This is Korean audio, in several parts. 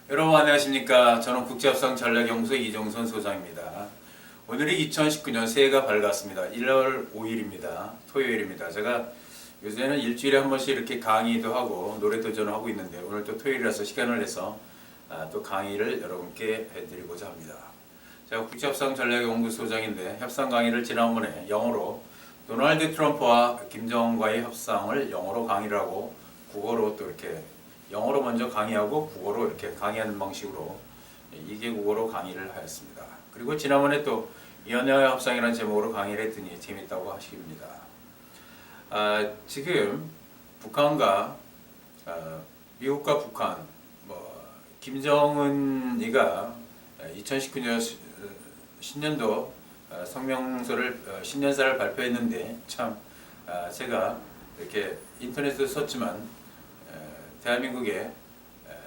여러분 안녕하십니까. 저는 국제협상전략연구소 이종선 소장입니다. 오늘이 2019년 새해가 밝았습니다. 1월 5일입니다. 토요일입니다. 제가 요새는 일주일에 한 번씩 이렇게 강의도 하고 노래 도전을 하고 있는데 오늘 또 토요일이라서 시간을 내서 또 강의를 여러분께 해드리고자 합니다. 제가 국제협상전략연구소장인데 협상 강의를 지난번에 영어로 도널드 트럼프와 김정은과의 협상을 영어로 강의를 하고 국어로 또 이렇게 영어로 먼저 강의하고 국어로 이렇게 강의하는 방식으로 2개국어로 강의를 하였습니다. 그리고 지난번에 또 연애의 협상이라는 제목으로 강의를 했더니 재밌다고 하십니다. 지금 북한과 미국과 북한 김정은이가 2019년 신년도 성명서를 신년사를 발표했는데 참 제가 이렇게 인터넷에도 썼지만 대한민국의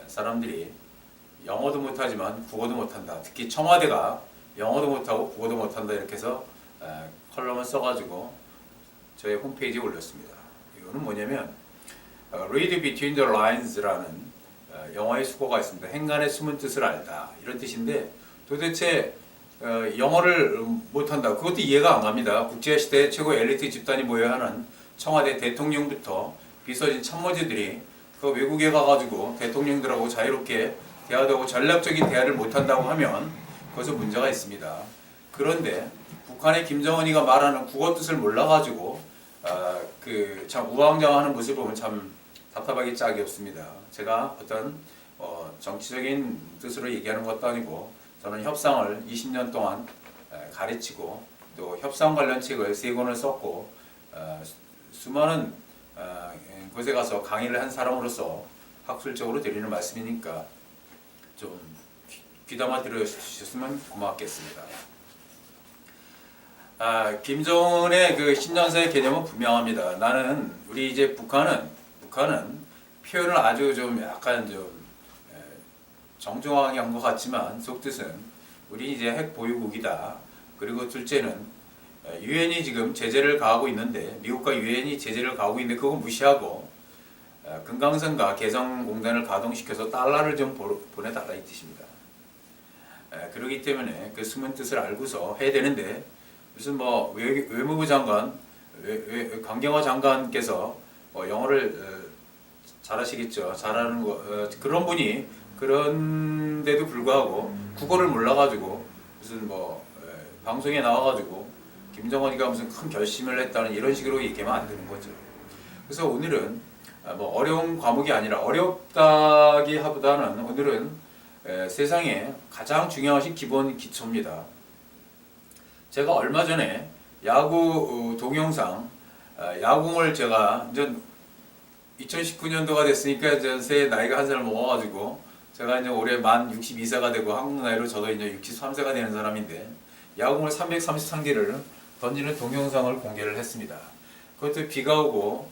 사람들이 영어도 못하지만 국어도 못한다. 특히 청와대가 영어도 못하고 국어도 못한다 이렇게 해서 컬럼을 써가지고 저의 홈페이지에 올렸습니다. 이거는 뭐냐면 Read Between the Lines라는 영어의 수고가 있습니다. 행간의 숨은 뜻을 알다 이런 뜻인데 도대체 영어를 못한다. 그것도 이해가 안 갑니다. 국제시대의 최고 엘리트 집단이 모여야 하는 청와대 대통령부터 비서진 참모진들이 그 외국에 가가지고 대통령들하고 자유롭게 대화도 하고 전략적인 대화를 못한다고 하면 그것은 문제가 있습니다. 그런데 북한의 김정은이가 말하는 국어 뜻을 몰라가지고 참 우왕좌왕하는 모습을 보면 참 답답하기 짝이 없습니다. 제가 어떤 정치적인 뜻으로 얘기하는 것도 아니고 저는 협상을 20년 동안 가르치고 또 협상 관련 책을 3권을 썼고 수많은 곳에 가서 강의를 한 사람으로서 학술적으로 드리는 말씀이니까 좀 귀담아 들어주셨으면 고맙겠습니다. 김정은의 그 신년사의 개념은 분명합니다. 나는 우리 이제 북한은 표현을 아주 좀 약간 좀 정중하게 한 것 같지만 속뜻은 우리 이제 핵 보유국이다. 그리고 둘째는 유엔이 지금 제재를 가하고 있는데 미국과 유엔이 제재를 가하고 있는데 그거 무시하고 금강산과 개성공단을 가동시켜서 달러를 좀 보내달라 이 뜻입니다. 그렇기 때문에 그 숨은 뜻을 알고서 해야 되는데 무슨 외무부 장관, 강경화 장관께서 영어를 잘하시겠죠. 잘하는 거 그런 분이 그런데도 불구하고 국어를 몰라가지고 무슨 방송에 나와가지고 김정은이가 무슨 큰 결심을 했다는 이런 식으로 얘기하면 안 되는 거죠. 그래서 오늘은 어려운 과목이 아니라 어렵다기보다는 오늘은 세상에 가장 중요하신 기본 기초입니다. 제가 얼마 전에 야구 동영상 야구공을 제가 이제 2019년도가 됐으니까 이제 나이가 한 살 먹어가지고 제가 이제 올해 만 62세가 되고 한국 나이로 저도 이제 63세가 되는 사람인데 야구공을 333개를 던지는 동영상을 공개를 했습니다. 그것도 비가 오고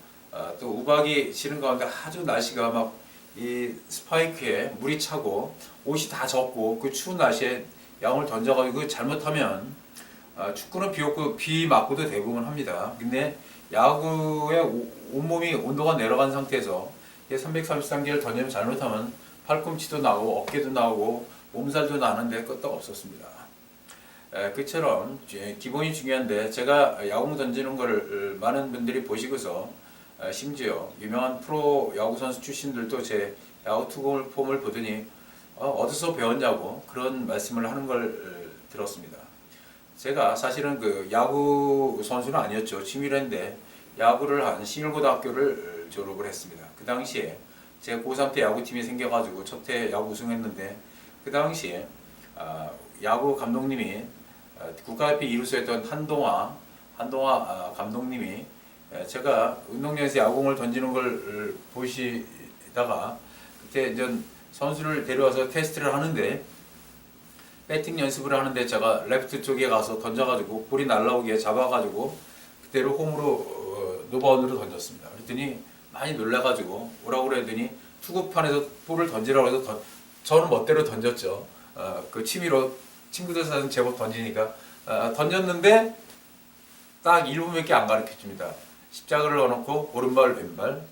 또 우박이 치는 가운데 아주 날씨가 막 이 스파이크에 물이 차고 옷이 다 젖고 그 추운 날씨에 야구를 던져가지고 잘못하면 축구는 비 맞고도 대부분 합니다. 근데 야구의 온몸이 온도가 내려간 상태에서 333개를 던지면 잘못하면 팔꿈치도 나오고 어깨도 나오고 몸살도 나는데 끄떡 없었습니다. 그처럼 기본이 중요한데 제가 야구 던지는 거를 많은 분들이 보시고서 심지어 유명한 프로 야구 선수 출신들도 제 야구 투구 폼을 보더니 어디서 배웠냐고 그런 말씀을 하는 걸 들었습니다. 제가 사실은 그 야구 선수는 아니었죠. 취미로인데 야구를 한 신일고등학교를 졸업을 했습니다. 그 당시에 제가 고3 때 야구팀이 생겨가지고 첫해 야구 우승했는데 그 당시에 야구 감독님이 국가대표 이루수였던 한동화 감독님이 제가 운동장에서 야구공을 던지는 걸 보시다가 그때 이제 선수를 데려와서 테스트를 하는데 배팅 연습을 하는데 제가 레프트 쪽에 가서 던져가지고 볼이 날라오게 잡아가지고 그대로 홈으로 노바운드로 던졌습니다. 그랬더니 많이 놀라가지고 오라고 그랬더니 투구판에서 볼을 던지라고 해서 저는 멋대로 던졌죠. 그 취미로 친구들 사진 제법 던지니까 던졌는데 딱 1분밖에 안 가르쳐줍니다. 십자가를 넣어놓고 오른발 왼발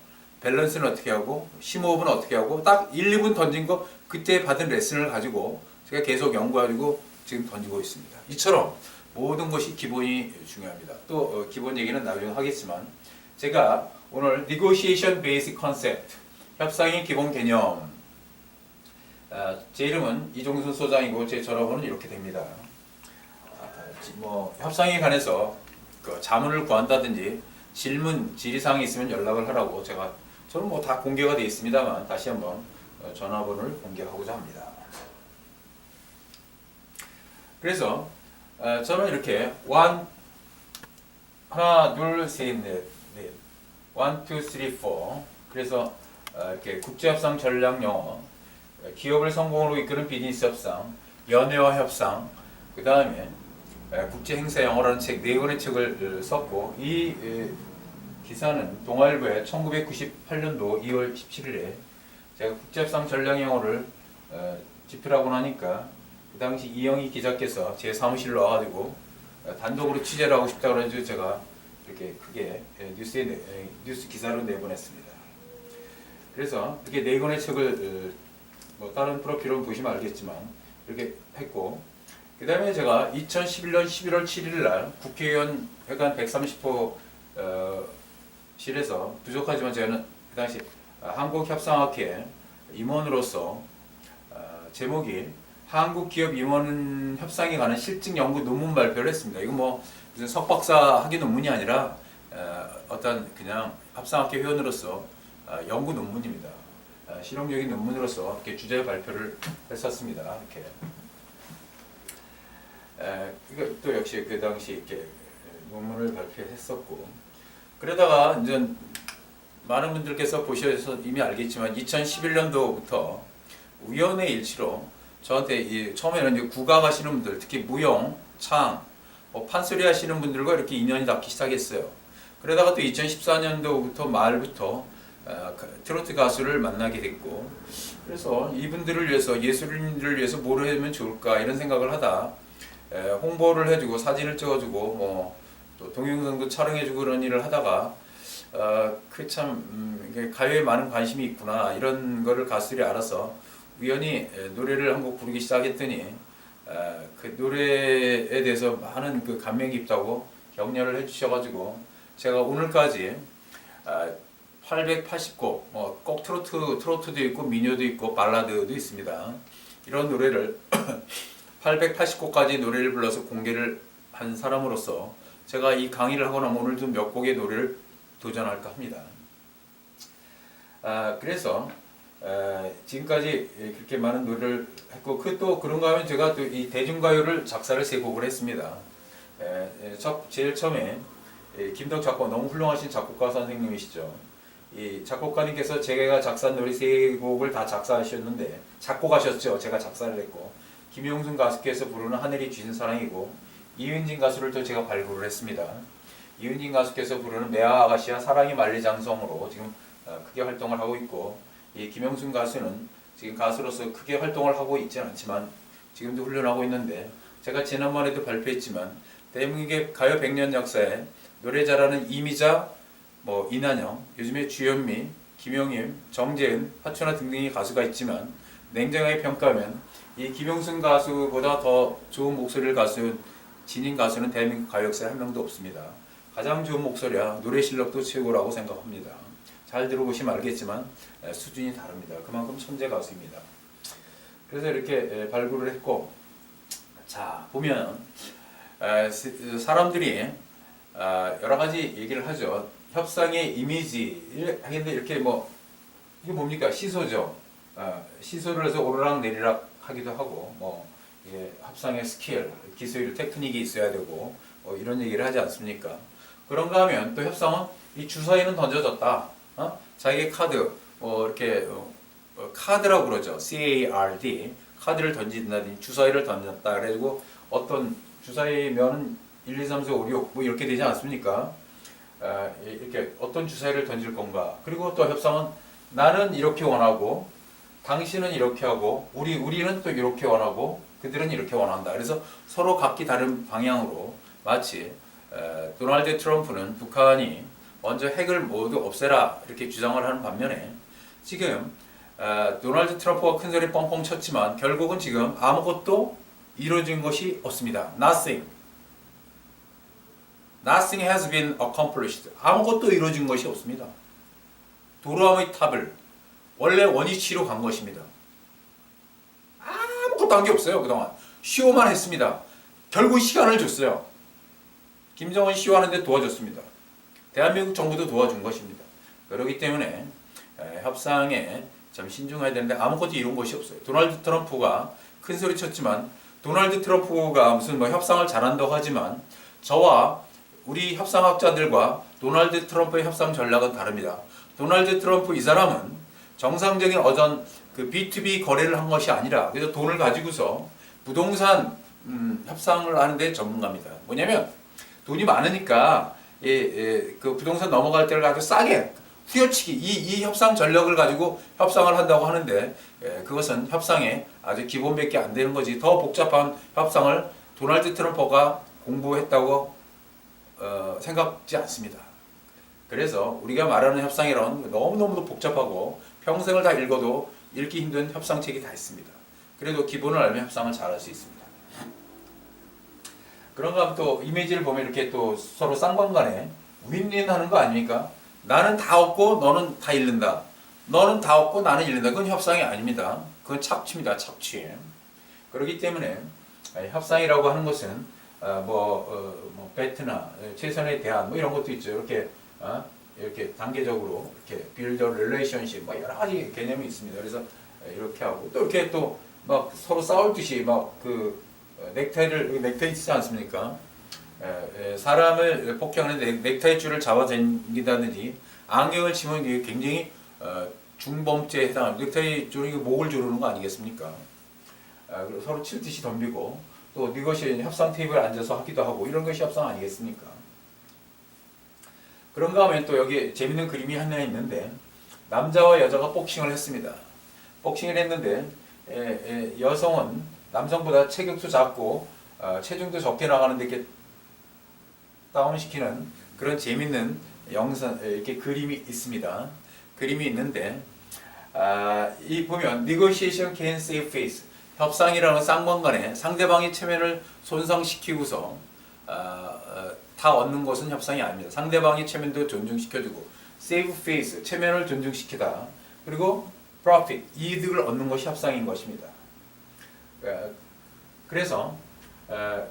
밸런스는 어떻게 하고 심호흡은 어떻게 하고 딱 1, 2분 던진 거 그때 받은 레슨을 가지고 제가 계속 연구하고 지금 던지고 있습니다. 이처럼 모든 것이 기본이 중요합니다. 또 기본 얘기는 나중에 하겠지만 제가 오늘 Negotiation Basic Concept 협상의 기본 개념 제 이름은 이종순 소장이고 제 전화번호는 이렇게 됩니다. 뭐 협상에 관해서 그 자문을 구한다든지 질문, 질의사항이 있으면 연락을 하라고 저는 뭐 다 공개가 되어 있습니다만 다시 한번 전화번호를 공개하고자 합니다. 그래서 저는 이렇게 하나, 둘, 셋, 넷, 1, 2, 3, 4 그래서 이렇게 국제협상 전략 영어, 기업을 성공으로 이끄는 비즈니스 협상, 연애와 협상, 그 다음에 국제행사 영어라는 책 4권의 책을 썼고 이 기사는 동아일보에 1998년도 2월 17일에 제가 국제협상 전략 영어를 집필하고 나니까 그 당시 이영희 기자께서 제 사무실로 와가지고 단독으로 취재를 하고 싶다고 그래가지고 제가 이렇게 크게 뉴스 기사로 내보냈습니다. 그래서 이렇게 4권의 책을 뭐 다른 프로필을 보시면 알겠지만 이렇게 했고 그 다음에 제가 2011년 11월 7일 날 국회의원 회관 130호 실에서 부족하지만 저는 그 당시 한국협상학회 임원으로서 제목이 한국기업 임원 협상에 관한 실증 연구 논문 발표를 했습니다. 이거 뭐 무슨 석박사 학위 논문이 아니라 어떤 그냥 협상학회 회원으로서 연구 논문입니다. 실용적인 논문으로서 이렇게 주제 발표를 했었습니다. 이거 또 역시 그 당시 이렇게 논문을 발표했었고 그러다가 이제 많은 분들께서 보셔서 이미 알겠지만 2011년도부터 우연의 일치로 저한테 처음에는 이제 국악 하시는 분들 특히 무용, 창, 판소리 하시는 분들과 이렇게 인연이 닿기 시작했어요. 그러다가 또 2014년도부터 말부터 트로트 가수를 만나게 됐고 그래서 이분들을 위해서 예술인들을 위해서 뭘 하면 좋을까 이런 생각을 하다 홍보를 해주고 사진을 찍어주고 또 동영상도 촬영해주고 그런 일을 하다가 가요에 많은 관심이 있구나 이런 거를 가수들이 알아서 우연히 노래를 한 곡 부르기 시작했더니 그 노래에 대해서 많은 그 감명 깊다고 격려를 해주셔가지고 제가 오늘까지 880곡 꼭 트로트도 있고 민요도 있고 발라드도 있습니다. 이런 노래를 880곡까지 노래를 불러서 공개를 한 사람으로서 제가 이 강의를 하고 나면 오늘도 몇 곡의 노래를 도전할까 합니다. 그래서 지금까지 그렇게 많은 노래를 했고 또 그런가 하면 제가 또 이 대중가요를 작사를 3곡을 했습니다. 제일 처음에 김덕 작곡 너무 훌륭하신 작곡가 선생님이시죠. 이 작곡가님께서 제가 작사한 노래 3곡을 다 작사하셨는데 작곡하셨죠. 제가 작사를 했고 김용순 가수께서 부르는 하늘이 주신 사랑이고 이은진 가수를 또 제가 발굴을 했습니다. 이은진 가수께서 부르는 매화 아가씨와 사랑의 만리장성으로 지금 크게 활동을 하고 있고 이 김용순 가수는 지금 가수로서 크게 활동을 하고 있지는 않지만 지금도 훈련하고 있는데 제가 지난번에도 발표했지만 대한민국의 가요 100년 역사에 노래 잘하는 이미자, 이난영, 요즘에 주현미, 김용임, 정재은, 하춘아 등등의 가수가 있지만 냉정하게 평가하면 이 김용순 가수보다 더 좋은 목소리를 가진 가수는 대한민국 가요 역사에 한 명도 없습니다. 가장 좋은 목소리야 노래 실력도 최고라고 생각합니다. 잘 들어보시면 알겠지만 수준이 다릅니다. 그만큼 천재 가수입니다. 그래서 이렇게 발굴을 했고 자 보면 사람들이 여러 가지 얘기를 하죠. 협상의 이미지를 하는데 이렇게 이게 뭡니까? 시소죠. 시소를 해서 오르락 내리락 하기도 하고 협상의 스킬, 기술, 테크닉이 있어야 되고 이런 얘기를 하지 않습니까? 그런가 하면 또 협상은 이 주사위는 던져졌다. 자기의 카드, 이렇게 카드라고 그러죠. CARD 카드를 던진다든지 주사위를 던졌다. 그래가지고 어떤 주사위면은 1, 2, 3, 4, 5, 6 이렇게 되지 않습니까? 이렇게 어떤 주사위를 던질 건가. 그리고 또 협상은 나는 이렇게 원하고 당신은 이렇게 하고 우리는 또 이렇게 원하고 그들은 이렇게 원한다. 그래서 서로 각기 다른 방향으로 마치 도널드 트럼프는 북한이 먼저 핵을 모두 없애라 이렇게 주장을 하는 반면에 지금 도널드 트럼프가 큰소리 뻥뻥 쳤지만 결국은 지금 아무것도 이루어진 것이 없습니다. Nothing. Nothing has been accomplished. 아무것도 이루어진 것이 없습니다. 도로암의 탑을 원래 원위치로 간 것입니다. 아무것도 한 게 없어요. 그동안 쇼만 했습니다. 결국 시간을 줬어요. 김정은 쇼하는데 도와줬습니다. 대한민국 정부도 도와준 것입니다. 그렇기 때문에 협상에 좀 신중해야 되는데 아무것도 이룬 것이 없어요. 도널드 트럼프가 큰 소리 쳤지만 도널드 트럼프가 무슨 뭐 협상을 잘한다고 하지만 저와 우리 협상학자들과 도널드 트럼프의 협상 전략은 다릅니다. 도널드 트럼프 이 사람은 정상적인 어떤 그 B2B 거래를 한 것이 아니라 그래서 돈을 가지고서 부동산 협상을 하는데 전문가입니다. 뭐냐면 돈이 많으니까 그 부동산 넘어갈 때를 아주 싸게 후려치기 이 협상 전략을 가지고 협상을 한다고 하는데 그것은 협상에 아주 기본밖에 안 되는 거지 더 복잡한 협상을 도널드 트럼프가 공부했다고 생각지 않습니다. 그래서 우리가 말하는 협상이란 너무너무 복잡하고 평생을 다 읽어도 읽기 힘든 협상책이 다 있습니다. 그래도 기본을 알면 협상을 잘할 수 있습니다. 그런가 하면 또 이미지를 보면 이렇게 또 서로 쌍방간에 윈윈 하는 거 아닙니까? 나는 다 얻고 너는 다 잃는다. 너는 다 얻고 나는 잃는다. 그건 협상이 아닙니다. 그건 착취입니다. 착취. 그렇기 때문에 협상이라고 하는 것은 베트나 최선의 대안 뭐 이런 것도 있죠. 이렇게 단계적으로 이렇게 build a relationship 뭐 여러 가지 개념이 있습니다. 그래서 이렇게 하고 또 이렇게 또 막 서로 싸울 듯이 막 그 넥타이 있지 않습니까? 사람을 폭행하는데 넥타이 줄을 잡아 당긴다든지 안경을 치면 이게 굉장히 중범죄에 해당합니다. 넥타이 줄이 목을 조르는 거 아니겠습니까? 그리고 서로 칠 듯이 덤비고 또 이것이 협상 테이블에 앉아서 하기도 하고 이런 것이 협상 아니겠습니까? 그런가 하면 또 여기 재밌는 그림이 하나 있는데 남자와 여자가 복싱을 했습니다. 복싱을 했는데 여성은 남성보다 체격도 작고 체중도 적게 나가는데 이렇게 다운시키는 그런 재밌는 영상 이렇게 그림이 있습니다. 그림이 있는데 이 보면 negotiation can save face 협상이라는 쌍방간에 상대방의 체면을 손상시키고서 다 얻는 것은 협상이 아닙니다. 상대방의 체면도 존중시켜주고 save face 체면을 존중시키다 그리고 profit 이득을 얻는 것이 협상인 것입니다. 그래서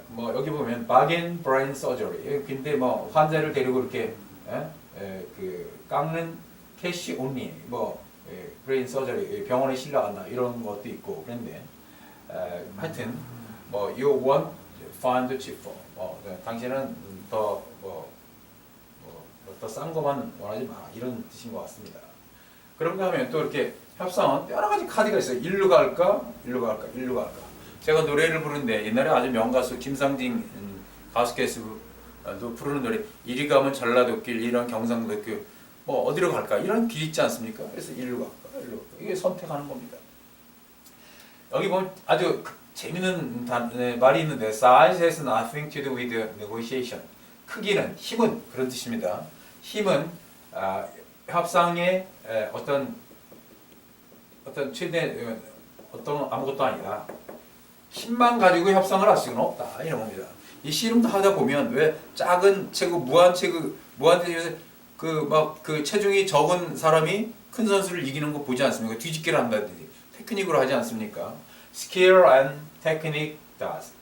뭐 여기 보면 bargain brain surgery 근데 뭐 환자를 데리고 이렇게 그 깎는 캐시 온리 뭐 브레인 서저리 병원에 실려간다 이런 것도 있고 그런데 하여튼 뭐 you want find cheaper 당신은 더 더 싼 것만 원하지 마 이런 뜻인 것 같습니다. 그런가 하면 또 이렇게 협상은 여러 가지 카드가 있어요. 일로 갈까 일로 갈까 일로 갈까. 제가 노래를 부르는데 옛날에 아주 명가수 김상진 가수께서도 부르는 노래 이리 가면 전라도길 이런 경상도길 뭐 어디로 갈까 이런 길 있지 않습니까? 그래서 일로 갈까 일로 갈까 이게 선택하는 겁니다. 여기 보면 아주 재밌는 말이 있는데 size has nothing to do with negotiation 크기는 힘은 그런 뜻입니다. 힘은 협상의 어떤 최대 어떤 아무것도 아니라 힘만 가지고 협상을 할 수는 없다 이런 겁니다. 이 씨름도 하다 보면 왜 작은 체구 무한체에서 그 체중이 적은 사람이 큰 선수를 이기는 거 보지 않습니까? 뒤집기를 한다든지 테크닉으로 하지 않습니까? Skill and technique does.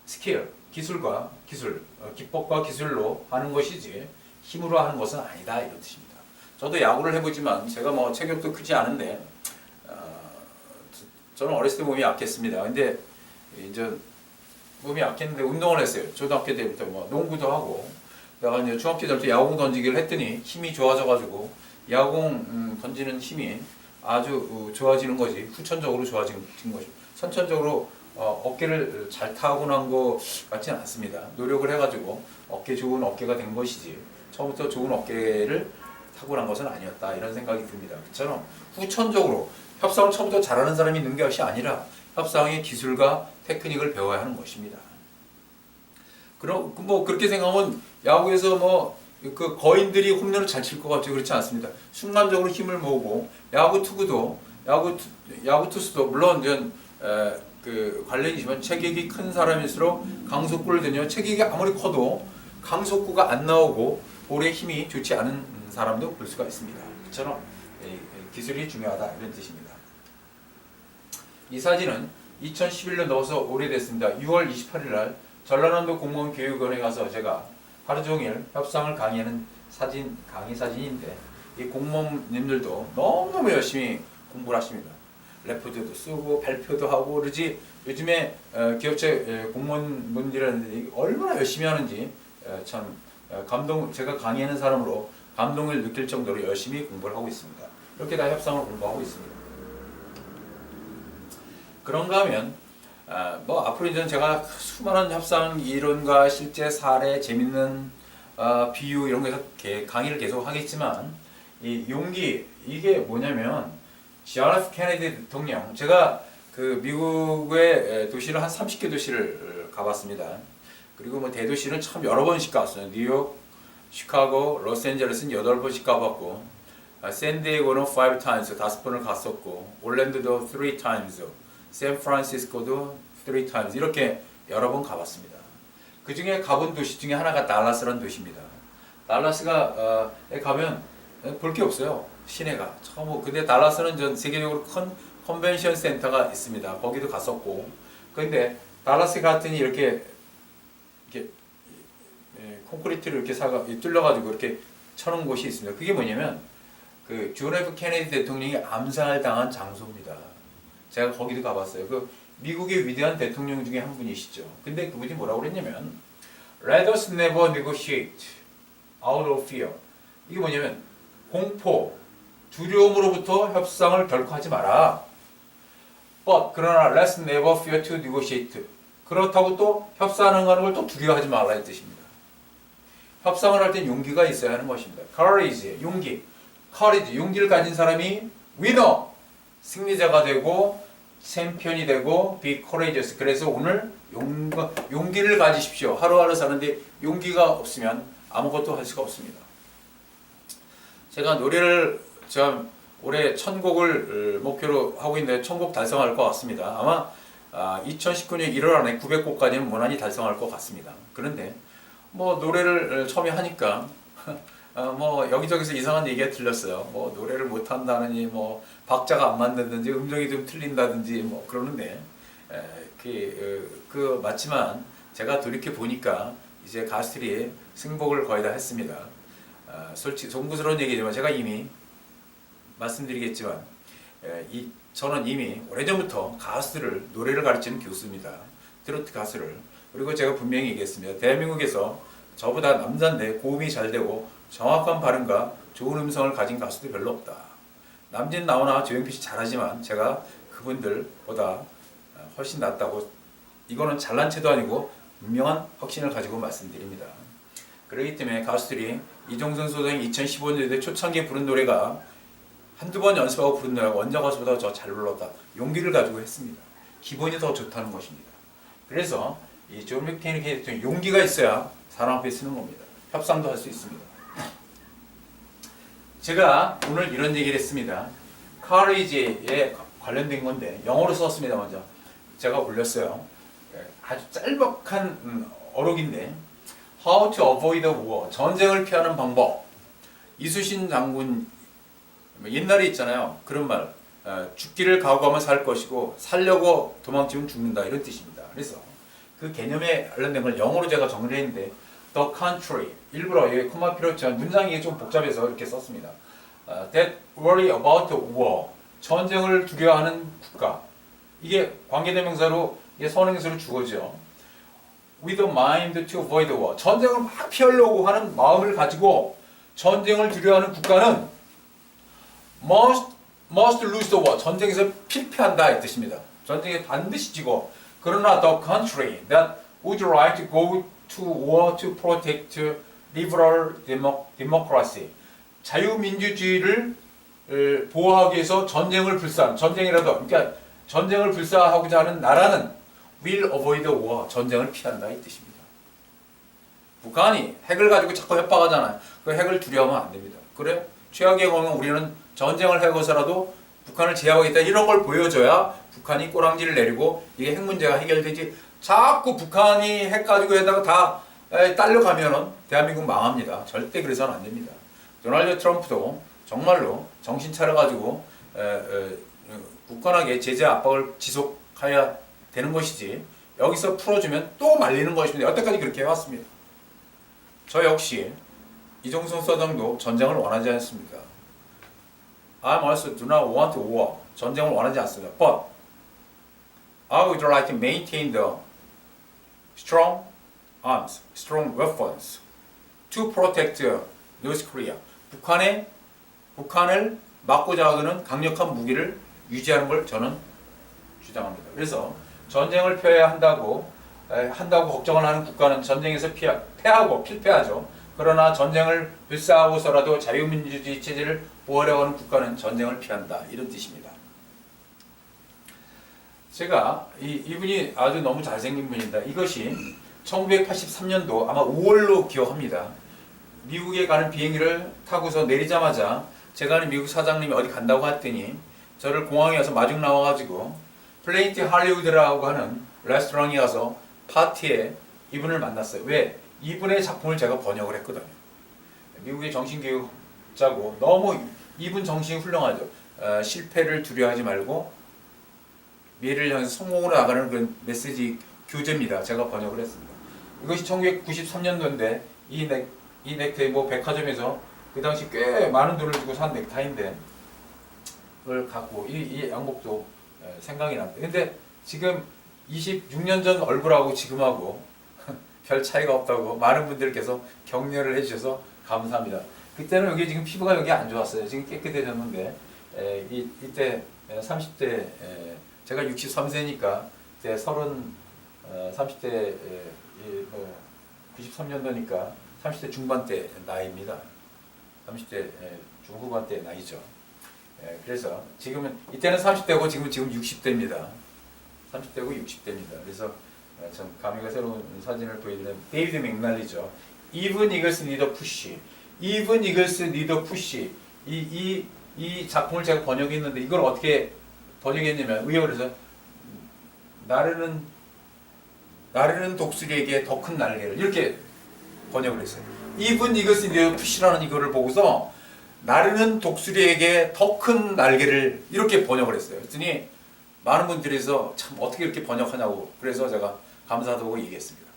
스킬 기술과 기술 기법과 기술로 하는 것이지 힘으로 하는 것은 아니다 이런 뜻입니다. 저도 야구를 해보지만 제가 뭐 체격도 크지 않은데 저는 어렸을 때 몸이 약했습니다. 근데 이제 몸이 약했는데 운동을 했어요. 초등학교 때부터 뭐 농구도 하고 내가 이제 중학교 때부터 야구 던지기를 했더니 힘이 좋아져가지고 야구 던지는 힘이 아주 좋아지는 거지 후천적으로 좋아진 것이 선천적으로 어깨를 잘 타고난 것 같지는 않습니다. 노력을 해가지고 좋은 어깨가 된 것이지 처음부터 좋은 어깨를 타고난 것은 아니었다 이런 생각이 듭니다. 그처럼 후천적으로 협상을 처음부터 잘하는 사람이 있는 것이 아니라 협상의 기술과 테크닉을 배워야 하는 것입니다. 그럼 뭐 그렇게 생각하면 야구에서 뭐 그 거인들이 홈런을 잘 칠 것 같아요. 그렇지 않습니다. 순간적으로 힘을 모으고 야구 투수도 물론 그 관련이지만 체격이 큰 사람일수록 강속구를 던져 체격이 아무리 커도 강속구가 안 나오고 볼에 힘이 좋지 않은 사람도 볼 수가 있습니다. 그처럼 기술이 중요하다 이런 뜻입니다. 이 사진은 2011년 넘어서 오래됐습니다. 6월 28일 날 전라남도 공무원교육원에 가서 제가 하루 종일 협상을 강의하는 강의 사진인데 이 공무원님들도 너무너무 열심히 공부를 하십니다. 레포트도 쓰고 발표도 하고 그러지 요즘에 기업체 공무원분들이 얼마나 열심히 하는지 참 제가 강의하는 사람으로 감동을 느낄 정도로 열심히 공부를 하고 있습니다. 이렇게 다 협상을 공부하고 있습니다. 그런가 하면 앞으로 이제 제가 수많은 협상 이론과 실제 사례, 재밌는 비유 이런 거에서 강의를 계속 하겠지만 이 용기 이게 뭐냐면 존 F 케네디 대통령 제가 그 미국의 도시를 한 30개 도시를 가봤습니다. 그리고 뭐 대도시는 참 여러 번씩 갔어요. 뉴욕, 시카고, 로스앤젤레스는 8번씩 가봤고 샌디에고는 5times 5번을 갔었고 올랜도도 3times 샌프란시스코도 3times 이렇게 여러 번 가봤습니다. 그 중에 가본 도시 중에 하나가 달라스라는 도시입니다. 달라스가 가면 볼 게 없어요. 시내가. 근데 달라스는 전 세계적으로 큰 컨벤션 센터가 있습니다. 거기도 갔었고. 근데 달라스 갔더니 이렇게 콘크리트를 이렇게 뚫려가지고 이렇게 쳐놓은 곳이 있습니다. 그게 뭐냐면 그 존 F 케네디 대통령이 암살을 당한 장소입니다. 제가 거기도 가봤어요. 그 미국의 위대한 대통령 중에 한 분이시죠. 근데 그분이 뭐라고 그랬냐면 Let us never negotiate out of fear. 이게 뭐냐면 공포, 두려움으로부터 협상을 결코 하지 마라. 그러나 let's never fear to negotiate. 그렇다고 또 협상하는 걸 또 두려워하지 말라는 뜻입니다. 협상을 할 땐 용기가 있어야 하는 것입니다. courage, 용기. courage, 용기를 가진 사람이 winner, 승리자가 되고 챔피언이 되고 be courageous. 그래서 오늘 용기를 가지십시오. 하루하루 사는데 용기가 없으면 아무것도 할 수가 없습니다. 제가 노래를 올해 1000곡을 목표로 하고 있는데 1000곡 달성할 것 같습니다. 아마 2019년 1월 안에 900곡까지는 무난히 달성할 것 같습니다. 그런데 노래를 처음에 하니까 여기저기서 이상한 얘기가 들렸어요. 노래를 못한다느니 박자가 안 맞는다든지 음정이 좀 틀린다든지 그러는데 맞지만 제가 돌이켜 보니까 이제 가수들이 승복을 거의 다 했습니다. 솔직히 송구스러운 얘기지만 제가 이미 말씀드리겠지만 저는 이미 오래전부터 가수들을 노래를 가르치는 교수입니다. 트로트 가수를. 그리고 제가 분명히 얘기했습니다. 대한민국에서 저보다 남자인데 고음이 잘 되고 정확한 발음과 좋은 음성을 가진 가수들이 별로 없다. 남진 나오나 조용필 씨 잘하지만 제가 그분들보다 훨씬 낫다고 이거는 잘난 체도 아니고 분명한 확신을 가지고 말씀드립니다. 그렇기 때문에 가수들이 이종선 소장이 2015년도에 초창기에 부른 노래가 한두 번 연습하고 부른 노래가 원작 가수보다 더 잘 불렀다. 용기를 가지고 했습니다. 기본이 더 좋다는 것입니다. 그래서 이 존 F 케네디 대통령 용기가 있어야 사람 앞에 쓰는 겁니다. 협상도 할 수 있습니다. 제가 오늘 이런 얘기를 했습니다. courage에 관련된 건데 영어로 썼습니다. 먼저 제가 올렸어요. 아주 짤막한 어록인데 How to avoid a war. 전쟁을 피하는 방법. 이수신 장군 옛날에 있잖아요. 그런 말. 죽기를 각오하면 살 것이고 살려고 도망치면 죽는다 이런 뜻입니다. 그래서 그 개념에 관련된 걸 영어로 제가 정리를 했는데 The country 일부러 여기 코마 필요 없지만 문장이 좀 복잡해서 이렇게 썼습니다. That worry about war 전쟁을 두려워하는 국가 이게 관계대명사로 이게 선행사로 주어져. With a mind to avoid war 전쟁을 막 피하려고 하는 마음을 가지고 전쟁을 두려워하는 국가는 must lose the war 전쟁에서 필패한다 이 뜻입니다. 전쟁에 반드시 지고 그러나 the country that would like to go to war to protect liberal democracy 자유민주주의를 보호하기 위해서 전쟁을 전쟁이라도 그러니까 전쟁을 불사하고자 하는 나라는 will avoid war 전쟁을 피한다 이 뜻입니다. 북한이 핵을 가지고 자꾸 협박하잖아요. 그 핵을 두려워하면 안 됩니다. 그래? 최악의 경우는 우리는 전쟁을 해서라도 북한을 제압하겠다 이런 걸 보여줘야 북한이 꼬랑지를 내리고 이게 핵 문제가 해결되지. 자꾸 북한이 핵 가지고 해다가 다 딸려가면은 대한민국 망합니다. 절대 그래서는 안 됩니다. 도널드 트럼프도 정말로 정신 차려가지고 굳건하게 제재 압박을 지속해야 되는 것이지 여기서 풀어주면 또 말리는 것입니다. 여태까지 그렇게 해왔습니다. 저 역시 이종성 서장도 전쟁을 원하지 않습니다. I also do not want war. 전쟁을 원하지 않습니다. But I would like to maintain the strong arms, strong weapons to protect North Korea. 북한을 막고자 하는 강력한 무기를 유지하는 걸 저는 주장합니다. 그래서 전쟁을 펴야 한다고 걱정을 하는 국가는 전쟁에서 패하고 필패하죠. 그러나 전쟁을 불사하고서라도 자유민주주의 체제를 보호하려고 하는 국가는 전쟁을 피한다. 이런 뜻입니다. 제가 이분이 아주 너무 잘생긴 분입니다. 이것이 1983년도 아마 5월로 기억합니다. 미국에 가는 비행기를 타고서 내리자마자 제가 아는 미국 사장님이 어디 간다고 했더니 저를 공항에 와서 마중 나와가지고 플레인트 할리우드라고 하는 레스토랑에 가서 파티에 이분을 만났어요. 왜? 이분의 작품을 제가 번역을 했거든요. 미국의 정신교육자고 너무 이분 정신이 훌륭하죠. 실패를 두려워하지 말고 미래를 향해서 성공으로 나가는 그런 메시지 교재입니다. 제가 번역을 했습니다. 이것이 1993년도인데 이 넥타이 백화점에서 그 당시 꽤 많은 돈을 주고 산 넥타이인데 그걸 갖고 이 양복도 생각이 납니다. 근데 지금 26년 전 얼굴하고 지금하고 별 차이가 없다고 많은 분들께서 격려를 해주셔서 감사합니다. 그때는 여기 지금 피부가 여기 안 좋았어요. 지금 깨끗해졌는데 이때 30대 제가 63세니까 그때 30대 93년도니까 30대 중반대 나이입니다. 30대 중후반대 나이죠. 그래서 지금은 이때는 30대고 지금 60대입니다. 30대고 60대입니다. 그래서 참 감회가 새로운 사진을 보여드리는 데이비드 맥날리죠. Even Eagles Need a Push. Even Eagles Need a Push. 이 작품을 제가 번역했는데 이걸 어떻게 번역했냐면 의역을 해서 나르는 독수리에게 더 큰 날개를 이렇게 번역을 했어요. Even Eagles Need a Push라는 이거를 보고서 나르는 독수리에게 더 큰 날개를 이렇게 번역을 했어요. 그랬더니 많은 분들이서 참 어떻게 이렇게 번역하냐고 그래서 제가 감사하다고 얘기했습니다.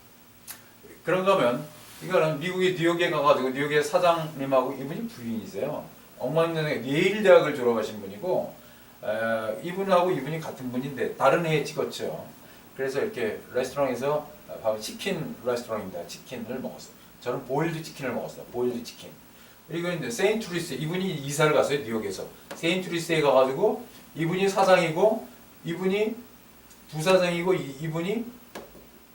그런가 하면 이거는 미국의 뉴욕에 가가지고 뉴욕의 사장님하고 이분이 부인이세요. 엉망인간의 예일대학을 졸업하신 분이고 이분하고 이분이 같은 분인데 다른 해에 찍었죠. 그래서 이렇게 레스토랑에서 치킨 레스토랑입니다. 치킨을 먹었어요. 저는 보일드 치킨을 먹었어요. 보일드 치킨. 그리고 이제 세인트루이스 이분이 이사를 갔어요. 뉴욕에서 세인트루이스에 가가지고 이분이 사장이고 이분이 부사장이고 이분이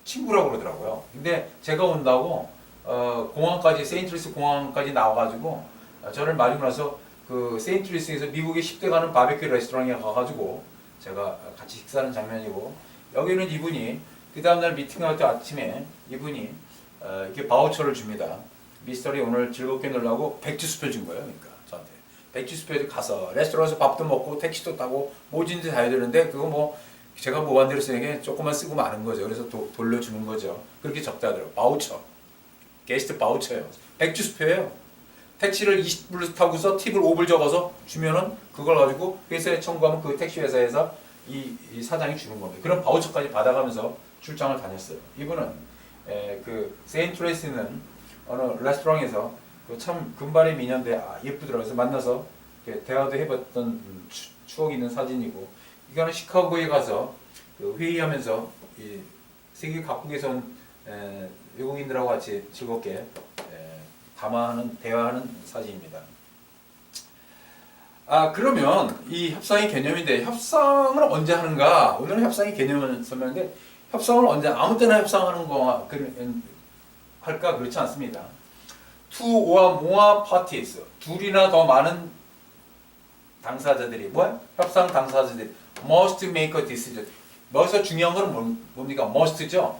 친구라고 그러더라고요. 근데 제가 온다고 공항까지 세인트루이스 공항까지 나와가지고 저를 마주고 나서 그 세인트루이스에서 미국의 10대 가는 바베큐 레스토랑에 가가지고 제가 같이 식사하는 장면이고 여기는 이분이 그 다음날 미팅할 때 아침에 이분이 이렇게 바우처를 줍니다. 미스터리 오늘 즐겁게 놀라고 백지수표 준 거예요. 그러니까 저한테 백지수표에 가서 레스토랑에서 밥도 먹고 택시도 타고 뭐든지 다 해야 되는데 그거 뭐 제가 모반대로 쓰는 조금만 쓰고 마는 거죠. 그래서 돌려주는 거죠. 그렇게 적다더라고요. 바우처. 게스트 바우처예요. 백지수표예요. 택시를 20불 타고서 팁을 5불 적어서 주면은 그걸 가지고 회사에 청구하면 그 택시 회사에서 이 사장이 주는 겁니다. 그런 바우처까지 받아가면서 출장을 다녔어요. 이분은 그 세인트루이스는 어느 레스토랑에서 그 참 금발의 미녀인데 예쁘더라고요. 그래서 만나서 대화도 해봤던 추억이 있는 사진이고 이거는 시카고에 가서 그 회의하면서 이 세계 각국에서 온 외국인들하고 같이 즐겁게 대화하는 사진입니다. 그러면 이 협상의 개념인데 협상을 언제 하는가? 오늘은 협상의 개념을 설명하는데 협상을 언제 아무 때나 협상하는 거 할까? 그렇지 않습니다. Two or more parties, 둘이나 더 많은 당사자들이 협상 당사자들이 must make a decision. 여기서 중요한 건 뭡니까? must죠.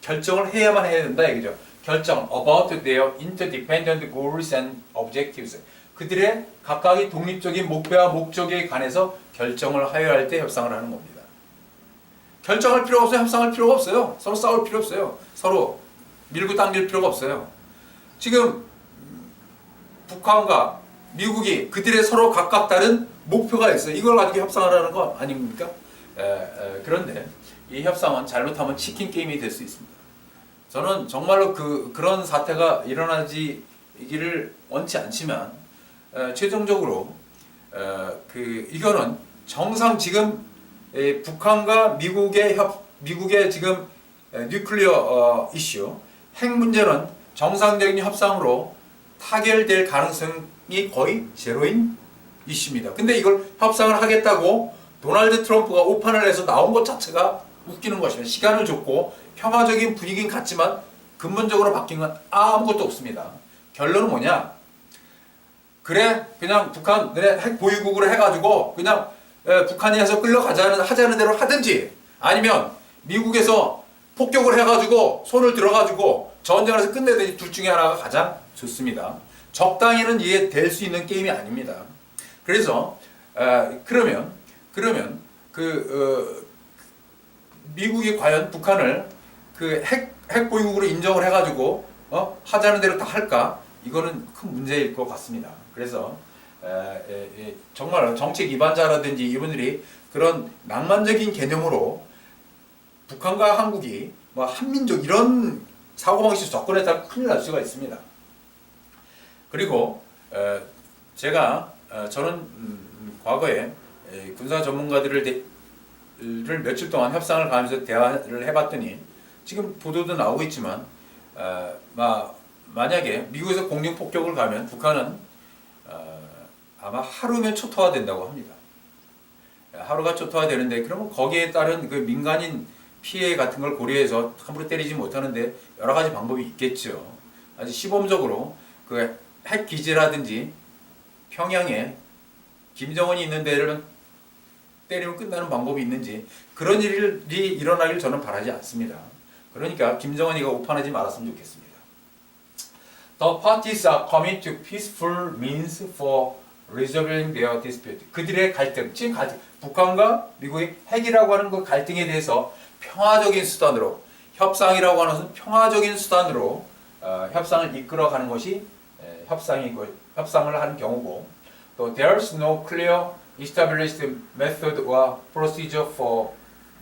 결정을 해야만 해야 된다 얘기죠. 결정 about their interdependent goals and objectives. 그들의 각각의 독립적인 목표와 목적에 관해서 결정을 하여야 할 때 협상을 하는 겁니다. 결정할 필요가 없어요. 협상할 필요가 없어요. 서로 싸울 필요 없어요. 서로 밀고 당길 필요가 없어요. 지금 북한과 미국이 그들의 서로 각각 다른 목표가 있어요. 이걸 가지고 협상을 하는 거 아닙니까? 그런데 이 협상은 잘못하면 치킨 게임이 될 수 있습니다. 저는 정말로 그런 사태가 일어나기를 원치 않지만 최종적으로 이거는 정상 지금 북한과 미국의 지금 뉴클리어 이슈 핵 문제는 정상적인 협상으로 타결될 가능성이 거의 제로인 이슈입니다. 근데 이걸 협상을 하겠다고 도널드 트럼프가 오판을 해서 나온 것 자체가 웃기는 것입니다. 시간을 줬고 평화적인 분위기는 같지만 근본적으로 바뀐 건 아무것도 없습니다. 결론은 뭐냐? 그래 그냥 북한 핵 보유국으로 해가지고 그냥 북한이 해서 하자는 대로 하든지 아니면 미국에서 폭격을 해가지고 손을 들어가지고 전쟁을 해서 끝내든지 둘 중에 하나가 가장 좋습니다. 적당히는 이해될 수 있는 게임이 아닙니다. 그래서 그러면 미국이 과연 북한을 핵 보유국으로 인정을 해가지고 하자는 대로 다 할까? 이거는 큰 문제일 것 같습니다. 그래서 정말 정책 이반자라든지 이분들이 그런 낭만적인 개념으로 북한과 한국이 뭐 한민족 이런 사고방식 접근했다가 큰일 날 수가 있습니다. 그리고 저는 과거에 군사 전문가들을 며칠 동안 협상을 가면서 대화를 해봤더니 지금 보도도 나오고 있지만 만약에 미국에서 공중 폭격을 가면 북한은 아마 하루면 초토화된다고 합니다. 하루가 초토화되는데 그러면 거기에 따른 그 민간인 피해 같은 걸 고려해서 함부로 때리지 못하는데 여러 가지 방법이 있겠죠. 아주 시범적으로 그 핵 기지라든지 평양에 김정은이 있는 데를 때리면 끝나는 방법이 있는지 그런 일이 일어나길 저는 바라지 않습니다. 그러니까 김정은이가 오판하지 말았으면 좋겠습니다. The parties are coming to peaceful means for resolving their dispute. 그들의 갈등, 지금 북한과 미국의 핵이라고 하는 그 갈등에 대해서 평화적인 수단으로 협상이라고 하는 것은 평화적인 수단으로 협상을 이끌어가는 것이 협상을 하는 경우고 또 there's no clear established method or procedure for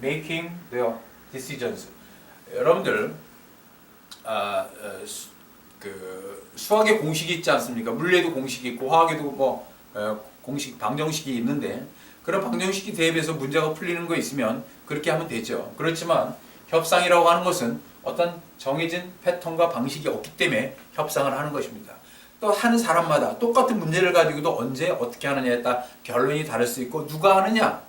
making their decisions. 여러분들 수학의 공식이 있지 않습니까? 물리에도 공식이 있고 화학에도 공식 방정식이 있는데 그런 방정식이 대비해서 문제가 풀리는 거 있으면 그렇게 하면 되죠. 그렇지만 협상이라고 하는 것은 어떤 정해진 패턴과 방식이 없기 때문에 협상을 하는 것입니다. 또 한 사람마다 똑같은 문제를 가지고도 언제 어떻게 하느냐에 따라 결론이 다를 수 있고 누가 하느냐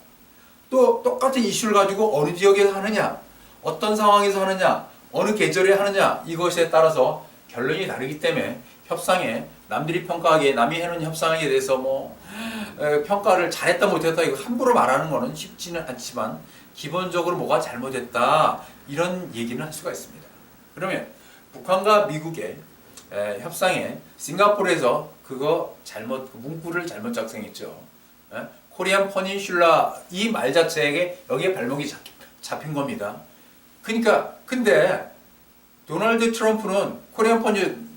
또 똑같은 이슈를 가지고 어느 지역에서 하느냐 어떤 상황에서 하느냐 어느 계절에 하느냐 이것에 따라서 결론이 다르기 때문에 협상에 남들이 평가하기에 남이 해놓은 협상에 대해서 평가를 잘했다 못했다 이거 함부로 말하는 거는 쉽지는 않지만 기본적으로 뭐가 잘못했다 이런 얘기는 할 수가 있습니다. 그러면 북한과 미국의 협상에 싱가포르에서 문구를 잘못 작성했죠. 코리안 퍼닌슐라 이 말 자체에 여기에 발목이 잡힌 겁니다. 그러니까 근데 도널드 트럼프는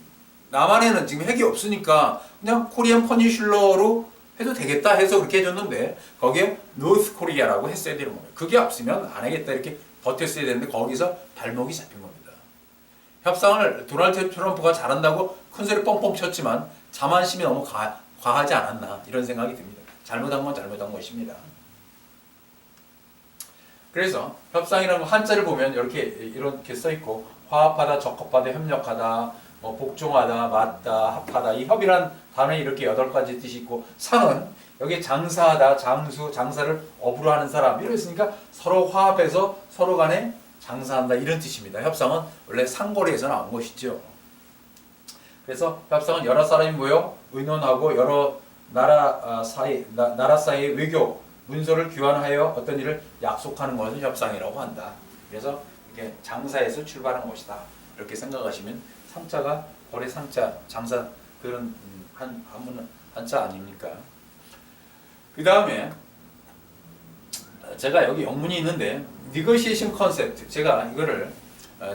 남한에는 지금 핵이 없으니까 그냥 코리안 퍼닌슐러로 해도 되겠다 해서 그렇게 해줬는데 거기에 노스 코리아라고 했어야 되는 거예요. 그게 없으면 안 하겠다 이렇게 버텼어야 되는데 거기서 발목이 잡힌 겁니다. 협상을 도널드 트럼프가 잘한다고 큰소리 뻥뻥 쳤지만 자만심이 너무 과하지 않았나 이런 생각이 듭니다. 잘못한 건 잘못한 것입니다. 그래서 협상이라는 거 한자를 보면 이렇게 써있고 화합하다, 적합하다, 협력하다, 복종하다, 맞다, 합하다 이 협이란 단어에 이렇게 8가지 뜻이 있고 상은 여기 장사하다, 장사를 업으로 하는 사람 이렇게 있으니까 서로 화합해서 서로 간에 장사한다 이런 뜻입니다. 협상은 원래 상거래에서 나온 것이죠. 그래서 협상은 여러 사람이 모여 의논하고 여러 나라 사이의 외교 문서를 교환하여 어떤 일을 약속하는 것을 협상이라고 한다. 그래서 이렇게 장사에서 출발한 것이다. 이렇게 생각하시면 상자가 거래 상자, 장사 그런 한자 아닙니까? 그 다음에 제가 여기 영문이 있는데 negotiation concept, 제가 이거를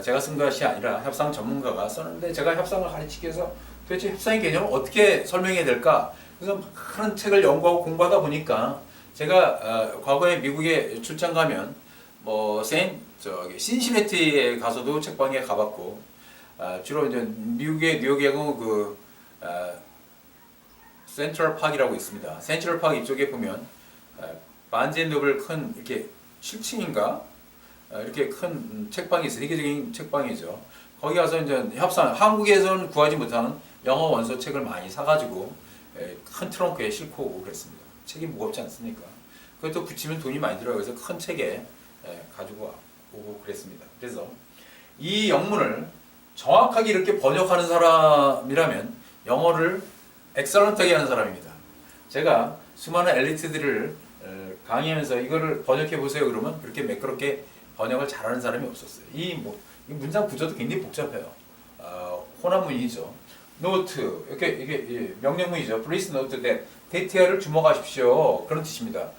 제가 쓴 것이 아니라 협상 전문가가 썼는데 제가 협상을 가르치기 위해서 도대체 협상의 개념을 어떻게 설명해야 될까? 그래서 많은 책을 연구하고 공부하다 보니까 제가 과거에 미국에 출장 가면 뭐 신시내티에 가서도 책방에 가봤고 주로 이제 미국의 뉴욕에 그 센트럴 파크이라고 있습니다. 센트럴 파크 이쪽에 보면 반젠더블 큰 이렇게 7층인가 이렇게 큰 책방이 있어요. 세계적인 책방이죠. 거기 가서 이제 협상, 한국에서는 구하지 못하는 영어 원서 책을 많이 사가지고 큰 트렁크에 싣고 오고 그랬습니다. 책이 무겁지 않습니까? 그것도 붙이면 돈이 많이 들어요. 그래서 큰 책에 가지고 오고 그랬습니다. 그래서 이 영문을 정확하게 이렇게 번역하는 사람이라면 영어를 엑셀런트하게 하는 사람입니다. 제가 수많은 엘리트들을 강의하면서 이거를 번역해 보세요 그러면 그렇게 매끄럽게 번역을 잘하는 사람이 없었어요. 이 문장 구조도 굉장히 복잡해요. 혼합문이죠. 노트 이게 명령문이죠. Please note that 데이터를 주목하십시오. 그런 뜻입니다.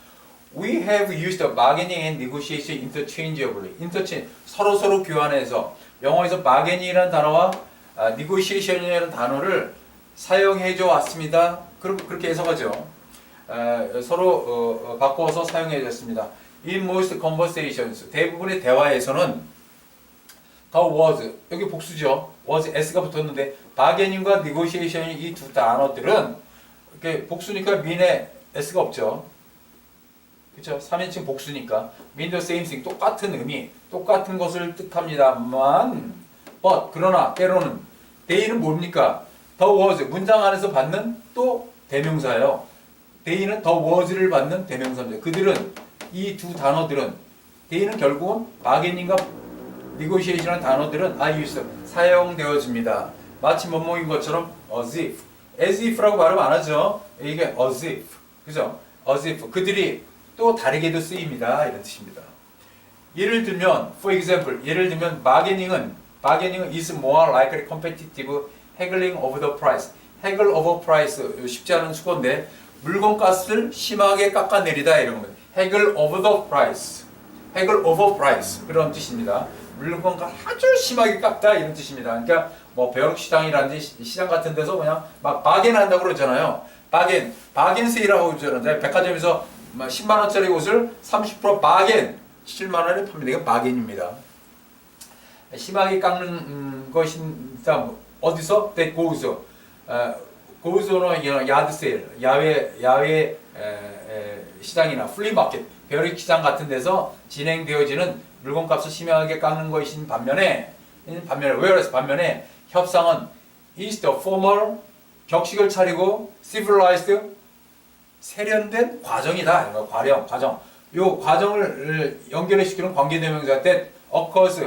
We have used bargaining and negotiation interchangeably. 서로 교환해서 영어에서 bargaining이라는 단어와 negotiation이라는 단어를 사용해줘 왔습니다. 그렇게 해석하죠. 서로 바꿔서 사용해줬습니다. In most conversations, 대부분의 대화에서는 the was, 여기 복수죠. was s가 붙었는데 bargaining과 negotiation 이 두 단어들은 이렇게 복수니까 mean에 s가 없죠. 그렇죠? 3인칭 복수니까 mean the same thing, 똑같은 의미, 똑같은 것을 뜻합니다만 but, 그러나 때로는 they는 뭡니까? the was, 문장 안에서 받는 또 대명사예요. they는 the was를 받는 대명사입니다. 그들은, 이 두 단어들은, they는 결국은 bargaining과 negotiation이라는 단어들은 are used, 사용되어집니다. 마치 뭐뭐인 것처럼 as if라고 발음 안 하죠. 이게 as if, 그죠? as if, 그들이 또 다르게도 쓰입니다. 이런 뜻입니다. 예를 들면, for example, 예를 들면 bargaining은 is more likely competitive haggling over the price. haggle over price, 쉽지 않은 수고인데 물건값을 심하게 깎아내리다 이런 겁니다. haggle over the price. haggle over price 그런 뜻입니다. 물건값 아주 심하게 깎다 이런 뜻입니다. 그러니까 뭐 벼룩시장이라든지 시장 같은 데서 그냥 막 바겐 한다고 그러잖아요. 바겐 세일하고 그러는데 백화점에서 10만 원짜리 옷을 30% 바겐 7만 원에 팝니다. 이게 바겐입니다. 심하게 깎는 것인다. 어디서? That goes. goes on yard sale. 야외 시장이나 플리마켓, 벼룩시장 같은 데서 진행되어지는 물건값을 심하게 깎는 것인 반면에 협상은 is the formal, 격식을 차리고 civilized, 세련된 과정이다. 과정. 요 과정을 연결시키는 관계대명사 that occurs,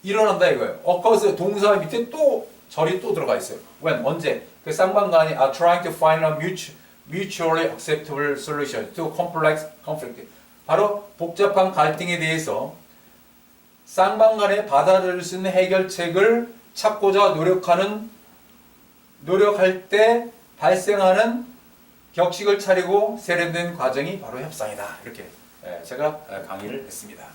일어난다 이거예요. occurs 동사 밑에 또 절이 또 들어가 있어요. when, 언제? 그 쌍방간이 are trying to find a mutually acceptable solution to complex conflict. 바로 복잡한 갈등에 대해서 쌍방간에 받아들일 수 있는 해결책을 찾고자 노력할 때 발생하는 격식을 차리고 세련된 과정이 바로 협상이다. 이렇게 제가 강의를 했습니다.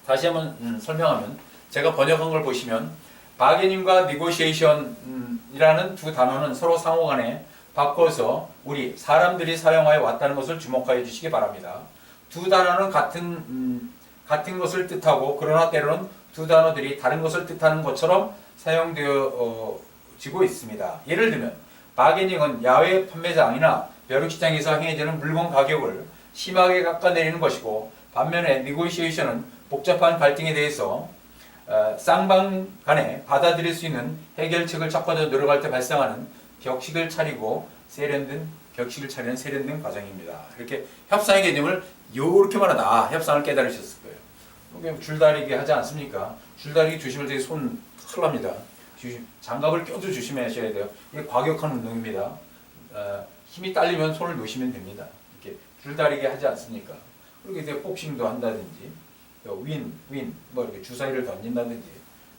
다시 한번 설명하면 제가 번역한 걸 보시면 바게닝과 네고시에이션이라는 두 단어는 서로 상호간에 바꿔서 우리 사람들이 사용하여 왔다는 것을 주목하여 주시기 바랍니다. 두 단어는 같은 것을 뜻하고 그러나 때로는 두 단어들이 다른 것을 뜻하는 것처럼 사용되어지고 있습니다. 예를 들면 바게닝은 야외 판매장이나 벼룩시장에서 행해지는 물건 가격을 심하게 깎아내리는 것이고 반면에 네고시에이션은 복잡한 갈등에 대해서 쌍방 간에 받아들일 수 있는 해결책을 찾고자 노력할 때 발생하는 격식을 차리는 세련된 과정입니다. 이렇게 협상의 개념을 이렇게만 하다 협상을 깨달으셨을 거예요. 줄다리기 하지 않습니까? 줄다리기 조심할 때 손 큰일 납니다. 장갑을 껴도 조심하셔야 돼요. 이게 과격한 운동입니다. 힘이 딸리면 손을 놓으시면 됩니다. 이렇게 줄다리기 하지 않습니까? 그리고 이제 복싱도 한다든지 뭐 이렇게 주사위를 던진다든지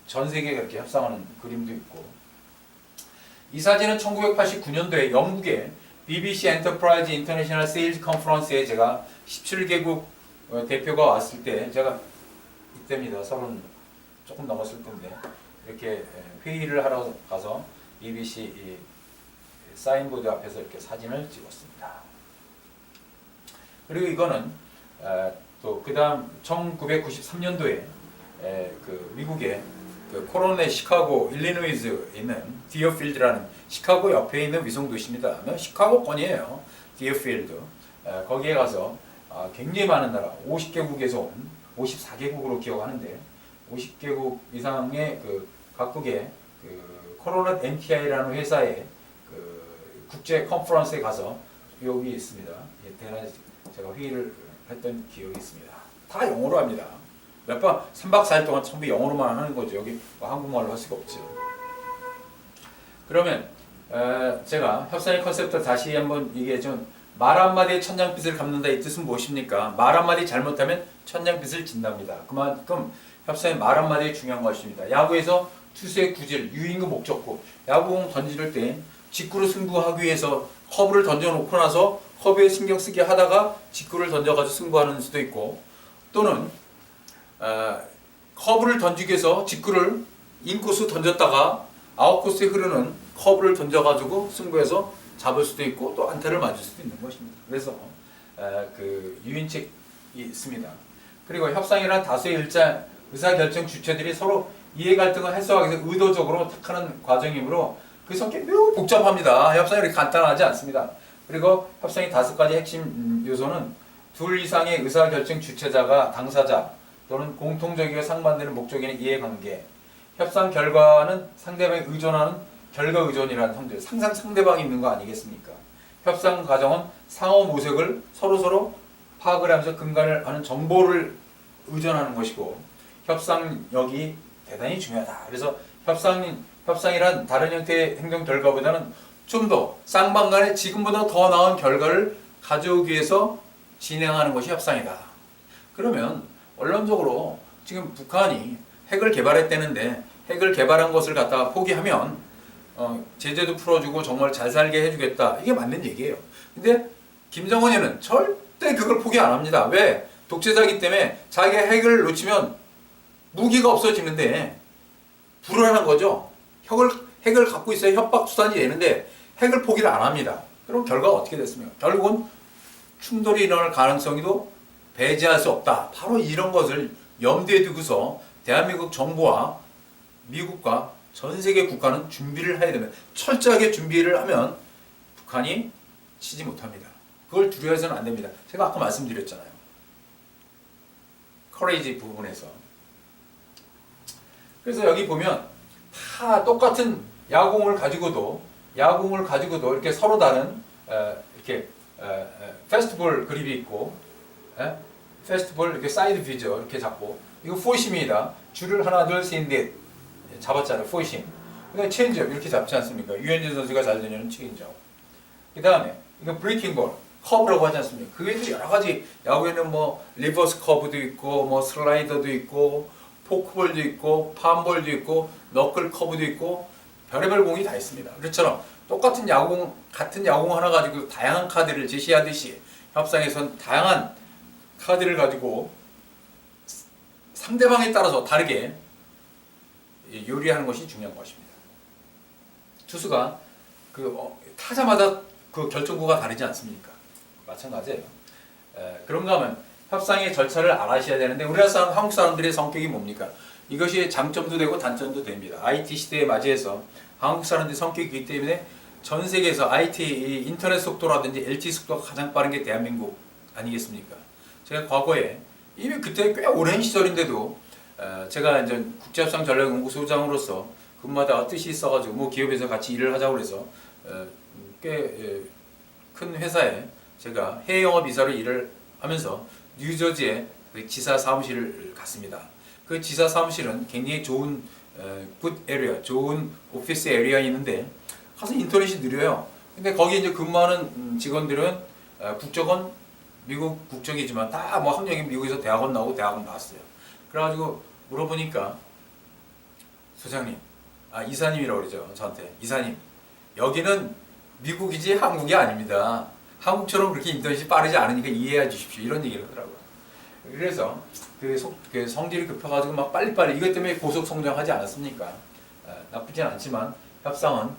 전 세계가 이렇게 협상하는 그림도 있고, 이 사진은 1989년도에 영국의 BBC 엔터프라이즈 인터내셔널 세일즈 컨퍼런스에 제가 17개국 대표가 왔을 때, 제가 이때입니다. 30 조금 넘었을 텐데, 이렇게 회의를 하러 가서 BBC 사인보드 앞에서 이렇게 사진을 찍었습니다. 그리고 이거는 또 그다음 1993년도에 그 미국의 그 코로네 시카고 일리노이즈에 있는 디어필드라는 시카고 옆에 있는 위성 도시입니다. 시카고권이에요. 디어필드. 거기에 가서 굉장히 많은 나라 50개국에서 온 54개국으로 기억하는데 50개국 이상의 그 각국의 그 코로나 NTI라는 회사의 그 국제 컨퍼런스에 가서 여기 있습니다. 대단히 제가 회의를 했던 기억이 있습니다. 다 영어로 합니다. 몇 번 3박 4일 동안 전부 영어로만 하는 거죠. 여기 뭐 한국말로 할 수가 없죠. 그러면 제가 협상의 컨셉트 다시 한번 얘기해 준 말 한마디에 천냥빚을 갚는다 이 뜻은 무엇입니까? 말 한마디 잘못하면 천냥빚을 진답니다. 그만큼 협상의 말 한마디에 중요한 것입니다. 야구에서 투수의 구질, 유인구 목적구, 야구공 던질 때 직구로 승부하기 위해서 커브를 던져놓고 나서 커브에 신경 쓰게 하다가 직구를 던져가지고 승부하는 수도 있고, 또는 커브를 던지기 위해서 직구를 인코스 던졌다가 아웃코스에 흐르는 커브를 던져가지고 승부해서 잡을 수도 있고 또 안타를 맞을 수도 있는 것입니다. 그래서 그 유인책이 있습니다. 그리고 협상이란 다수의 의사결정 주체들이 서로 이해 갈등을 해소하기 위해서 의도적으로 택하는 과정이므로 그 성격이 매우 복잡합니다. 협상이 그렇게 간단하지 않습니다. 그리고 협상의 5가지 핵심 요소는 둘 이상의 의사결정 주체자가 당사자 또는 공통적이고 상반되는 목적인의 이해관계, 협상 결과는 상대방에 의존하는 결과 의존이라는 형태, 항상 상대방이 있는 거 아니겠습니까? 협상 과정은 상호 모색을 서로 파악을 하면서 근간을 하는 정보를 의존하는 것이고, 협상력이 대단히 중요하다. 그래서 협상이란 다른 형태의 행동 결과보다는 좀 더 쌍방간에 지금보다 더 나은 결과를 가져오기 위해서 진행하는 것이 협상이다. 그러면 원론적으로 지금 북한이 핵을 개발했다는데 핵을 개발한 것을 갖다가 포기하면 제재도 풀어주고 정말 잘 살게 해주겠다. 이게 맞는 얘기예요. 근데 김정은이는 절대 그걸 포기 안 합니다. 왜? 독재자이기 때문에 자기가 핵을 놓치면 무기가 없어지는데 불안한 거죠. 핵을 갖고 있어야 협박 수단이 되는데 핵을 포기를 안 합니다. 그럼 결과가 어떻게 됐습니까? 결국은 충돌이 일어날 가능성도 배제할 수 없다. 바로 이런 것을 염두에 두고서 대한민국 정부와 미국과 전 세계 국가는 준비를 해야 됩니다. 철저하게 준비를 하면 북한이 치지 못합니다. 그걸 두려워해서는 안 됩니다. 제가 아까 말씀드렸잖아요. 커레이지 부분에서. 그래서 여기 보면 다 똑같은 야공을 가지고도 이렇게 서로 다른 이렇게 페스티벌 그립이 있고, 페스티벌 이렇게 사이드 뷰죠. 이렇게 잡고, 이거 포심입니다. 줄을 하나 둘 셋 넷 잡았잖아요. 포심. 그다음에 체인지업 이렇게 잡지 않습니까? 유현진 선수가 잘 다니는 체인지업. 그 다음에 이거 브레이킹 볼, 커브라고 하지 않습니까? 그 외에도 여러 가지, 야구에는 뭐 리버스 커브도 있고, 뭐 슬라이더도 있고, 포크볼도 있고, 팜볼도 있고, 너클 커브도 있고, 별의별 공이 다 있습니다. 그렇처럼 똑같은 같은 야구공 하나 가지고 다양한 카드를 제시하듯이 협상에선 다양한 카드를 가지고 상대방에 따라서 다르게 요리하는 것이 중요한 것입니다. 투수가 타자마다 그 결정구가 다르지 않습니까? 마찬가지예요. 그런가 하면 협상의 절차를 알아셔야 되는데, 우리나라 한국 사람들의 성격이 뭡니까? 이것이 장점도 되고 단점도 됩니다. IT 시대에 맞이해서 한국 사람들의 성격이 있기 때문에 전 세계에서 IT 인터넷 속도라든지 LTE 속도가 가장 빠른 게 대한민국 아니겠습니까? 제가 과거에 이미 그때 꽤 오랜 시절인데도 제가 이제 국제협상 전략연구소장으로서 근무하다가 뜻이 있어가지고 뭐 기업에서 같이 일을 하자고 그래서 꽤 큰 회사에 제가 해외 영업 이사로 일을 하면서 뉴저지에 그 지사 사무실을 갔습니다. 그 지사 사무실은 굉장히 좋은 굿 에리어, 좋은 오피스 에리어에 있는데 가서 인터넷이 느려요. 근데 거기 이제 근무하는 직원들은 국적은 미국 국적이지만 다 뭐 학력이 미국에서 대학원 나오고 대학원 나왔어요. 그래가지고 물어보니까 소장님, 이사님이라고 그러죠. 저한테. 이사님, 여기는 미국이지 한국이 아닙니다. 한국처럼 그렇게 인터넷이 빠르지 않으니까 이해해 주십시오. 이런 얘기를 하더라고요. 그래서 그 성질이 급해가지고 막 빨리빨리 이것 때문에 고속 성장하지 않았습니까? 나쁘진 않지만 협상은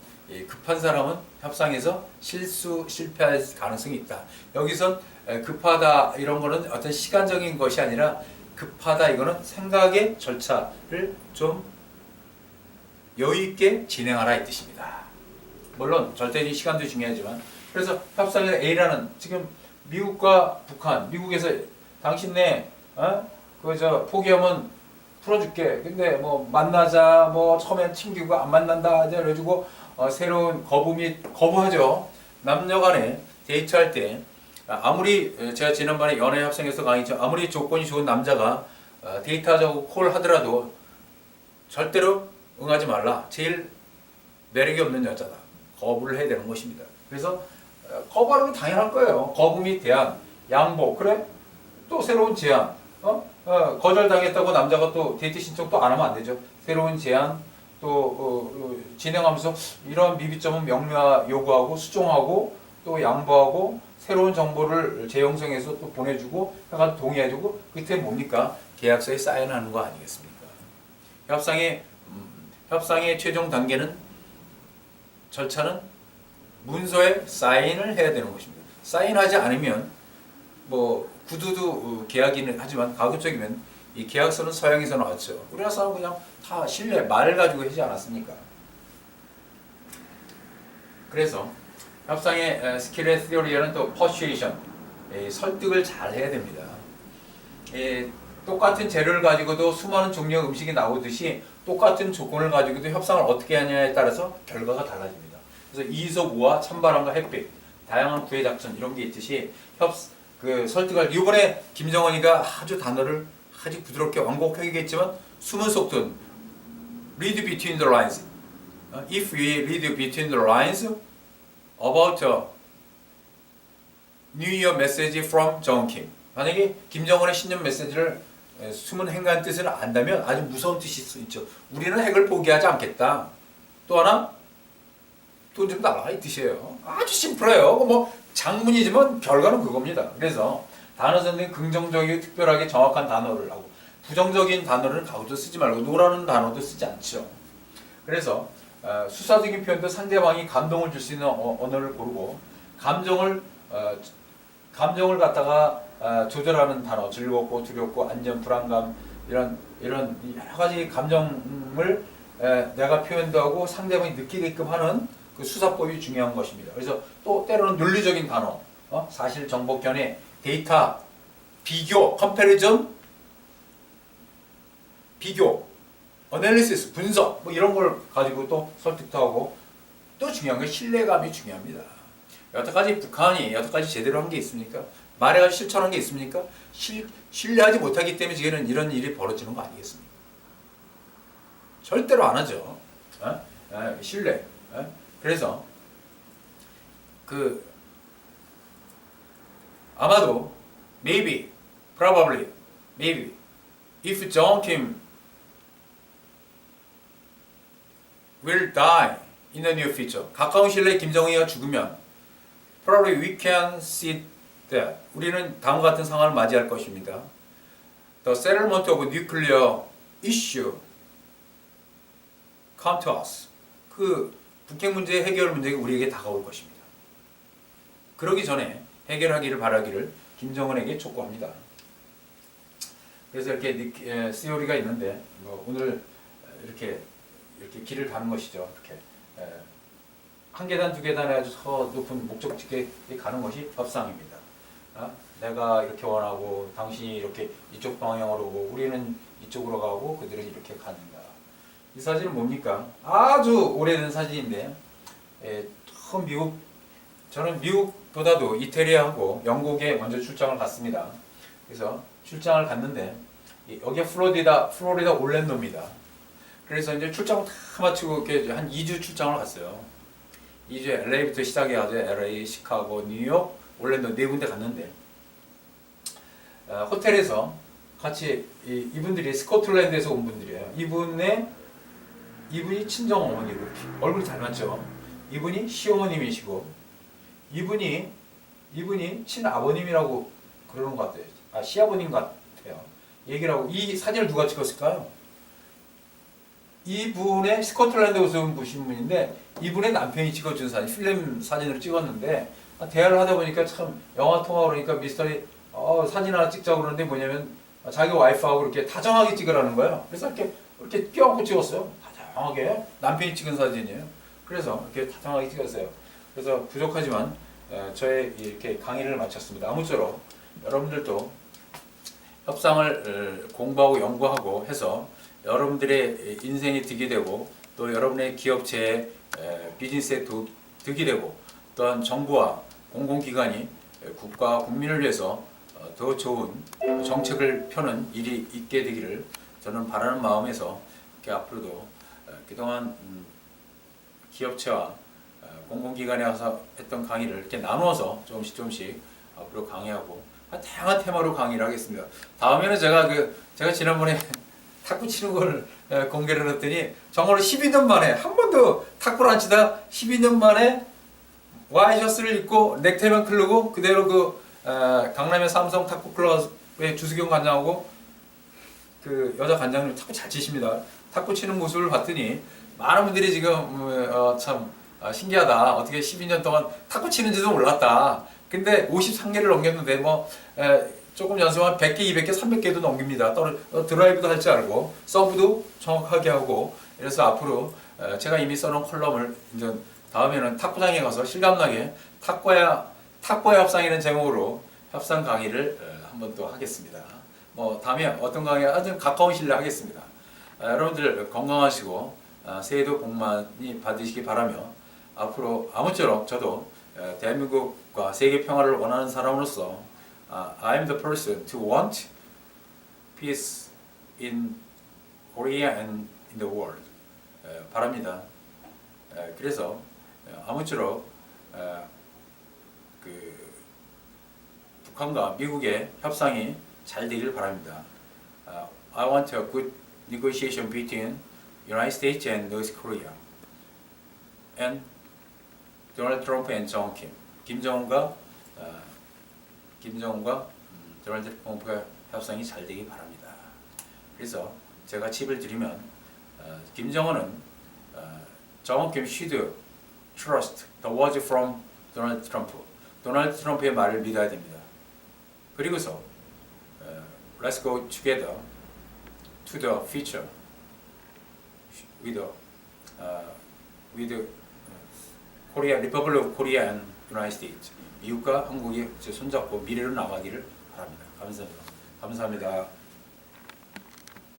급한 사람은 협상에서 실패할 가능성이 있다. 여기선 급하다 이런 거는 어떤 시간적인 것이 아니라 급하다 이거는 생각의 절차를 좀 여유 있게 진행하라 이 뜻입니다. 물론 절대 시간도 중요하지만 그래서 협상에서 A라는 지금 미국과 북한, 미국에서 당신네 포기하면 풀어줄게. 근데 뭐 만나자, 뭐 처음엔 튕기고 안 만난다 이래가지고 새로운 거부하죠. 남녀간에 데이트할 때 아무리 제가 지난번에 연애 협상에서 강의했죠. 아무리 조건이 좋은 남자가 데이트하자고 콜 하더라도 절대로 응하지 말라. 제일 매력이 없는 여자다. 거부를 해야 되는 것입니다. 그래서 거부하는 게 당연할 거예요. 거부 및 대안, 양보. 그래? 또 새로운 제안. 거절당했다고 남자가 또 데이트 신청 또 안 하면 안 되죠. 새로운 제안 또 진행하면서 이런 미비점은 명료화 요구하고 수정하고 또 양보하고 새로운 정보를 재형성해서 또 보내주고 해가지고 동의해주고 그때 뭡니까? 계약서에 사인하는 거 아니겠습니까? 협상의 최종 단계는 절차는 문서에 사인을 해야 되는 것입니다. 사인하지 않으면 뭐 구두도 계약이긴 하지만 가급적이면 이 계약서는 서양에서 나왔죠. 우리나라 사람은 그냥 다 신뢰, 말을 가지고 하지 않았습니까? 그래서 협상의 스킬의 theory에는 또 persuasion, 설득을 잘 해야 됩니다. 똑같은 재료를 가지고도 수많은 종류의 음식이 나오듯이 똑같은 조건을 가지고도 협상을 어떻게 하냐에 따라서 결과가 달라집니다. 그래서 이석우와 찬바람과 햇빛, 다양한 구애 작전 이런 게 있듯이 설득을 이번에 김정은이가 아주 단어를 아주 부드럽게 완곡하게 했지만 숨은 속뜻 read between the lines. If we read between the lines about a New Year message from John Kim. 만약에 김정은의 신년 메시지를 숨은 행간 뜻을 안다면 아주 무서운 뜻이 수 있죠. 우리는 핵을 포기하지 않겠다. 또 하나 돈 좀 달라 이 뜻이에요. 아주 심플해요. 뭐 장문이지만 결과는 그겁니다. 그래서 단어 선택 긍정적이고 특별하게 정확한 단어를 하고 부정적인 단어를 가구도 쓰지 말고 노라는 단어도 쓰지 않죠. 그래서 수사적인 표현도 상대방이 감동을 줄 수 있는 언어를 고르고 감정을 갖다가 조절하는 단어, 즐겁고 두렵고 안전, 불안감 이런 여러 가지 감정을 내가 표현도 하고 상대방이 느끼게끔 하는 그 수사법이 중요한 것입니다. 그래서 또 때로는 논리적인 단어, 사실, 정보, 견해, 데이터, 비교, 컴패리즌, 비교, 어널리시스, 분석 뭐 이런 걸 가지고 또 설득도 하고 또 중요한 건 신뢰감이 중요합니다. 여태까지 북한이 여태까지 제대로 한 게 있습니까? 말해가지고 실천한 게 있습니까? 신뢰하지 못하기 때문에 지금 이런 일이 벌어지는 거 아니겠습니까? 절대로 안 하죠. 신뢰. 그래서 아마도 maybe, probably, maybe if John Kim will die in the near future. 가까운 시일에 김정은이가 죽으면 probably we can see that. 우리는 다음과 같은 상황을 맞이할 것입니다. The settlement of nuclear issue come to us. 북핵 문제의 해결 문제가 우리에게 다가올 것입니다. 그러기 전에 해결하기를 바라기를 김정은에게 촉구합니다. 그래서 이렇게 시오리가 있는데 오늘 이렇게 길을 가는 것이죠. 이렇게 한 계단 두 계단에 아주 더 높은 목적지에 가는 것이 협상입니다. 내가 이렇게 원하고 당신이 이렇게 이쪽 방향으로 오고 우리는 이쪽으로 가고 그들은 이렇게 가는다. 이 사진은 뭡니까? 아주 오래된 사진인데 처음 저는 미국보다도 이태리하고 영국에 먼저 출장을 갔습니다. 그래서 출장을 갔는데 여기가 플로리다 올랜도입니다. 그래서 이제 출장을 다 마치고 이렇게 한 2주 출장을 갔어요. 2주 LA부터 시작해가지고 LA, 시카고, 뉴욕, 올랜도 네 군데 갔는데 호텔에서 같이 이분들이 스코틀랜드에서 온 분들이에요. 이분의 이분이 친정 어머니고 얼굴이 닮았죠. 이분이 시어머님이시고 이분이 친아버님이라고 그러는 것 같아요. 아, 시아버님 같아요. 얘기를 하고 이 사진을 누가 찍었을까요? 이분의 스코틀랜드에서 온 분인데 이분의 남편이 찍어준 사진, 필름 사진으로 찍었는데 대화를 하다 보니까 참 영화 통화 그러니까 미스터리 사진 하나 찍자고 그러는데 뭐냐면 자기 와이프하고 이렇게 다정하게 찍으라는 거예요. 그래서 이렇게 껴안고 찍었어요. 다정하게 남편이 찍은 사진이에요. 그래서 이렇게 다정하게 찍었어요. 그래서 부족하지만 저의 이렇게 강의를 마쳤습니다. 아무쪼록 여러분들도 협상을 공부하고 연구하고 해서 여러분들의 인생이 득이 되고 또 여러분의 기업체의 비즈니스에 득이 되고 또한 정부와 공공기관이 국가 국민을 위해서 더 좋은 정책을 펴는 일이 있게 되기를 저는 바라는 마음에서 이렇게 앞으로도 그동안 기업체와 공공기관에 가서 했던 강의를 이렇게 나누어서 조금씩 앞으로 강의하고 다양한 테마로 강의를 하겠습니다. 다음에는 제가 지난번에 탁구 치는 걸 공개를 했더니 정말로 12년 만에 한 번도 탁구를 안 치다 12년 만에 와이셔츠를 입고 넥타이만 클르고 그대로 강남의 삼성 탁구 클럽의 주수경 관장하고 그 여자 관장님 탁구 잘 치십니다. 탁구 치는 모습을 봤더니 많은 분들이 지금 참 신기하다. 어떻게 12년 동안 탁구 치는지도 몰랐다. 근데 53개를 넘겼는데 조금 연습하면 100개, 200개, 300개도 넘깁니다. 드라이브도 할 줄 알고 서브도 정확하게 하고 그래서 앞으로 제가 이미 써놓은 컬럼을 이제 다음에는 탁구장에 가서 실감나게 탁구야 협상이라는 제목으로 협상 강의를 한 번 또 하겠습니다. 다음에 어떤 강의 아주 가까운 시일에 하겠습니다. 여러분들 건강하시고 새해도 복 많이 받으시기 바라며 앞으로 아무쪼록 저도 대한민국과 세계 평화를 원하는 사람으로서 I am the person to want peace in Korea and in the world 바랍니다. 그래서 아무쪼록 북한과 미국의 협상이 잘 되길 바랍니다. I want a good negotiation between United States and North Korea and Donald Trump and John Kim. 김정은과 도널드 트럼프의 협상이 잘 되길 바랍니다. 그래서 제가 팁을 드리면 김정은은 John Kim should trust the words from Donald Trump. 도널드 트럼프의 말을 믿어야 됩니다. 그리고서 let's go together to the future with Korea, Republic of Korea and United States. 미국과 한국이 손잡고 미래로 나가기를 바랍니다. 감사합니다.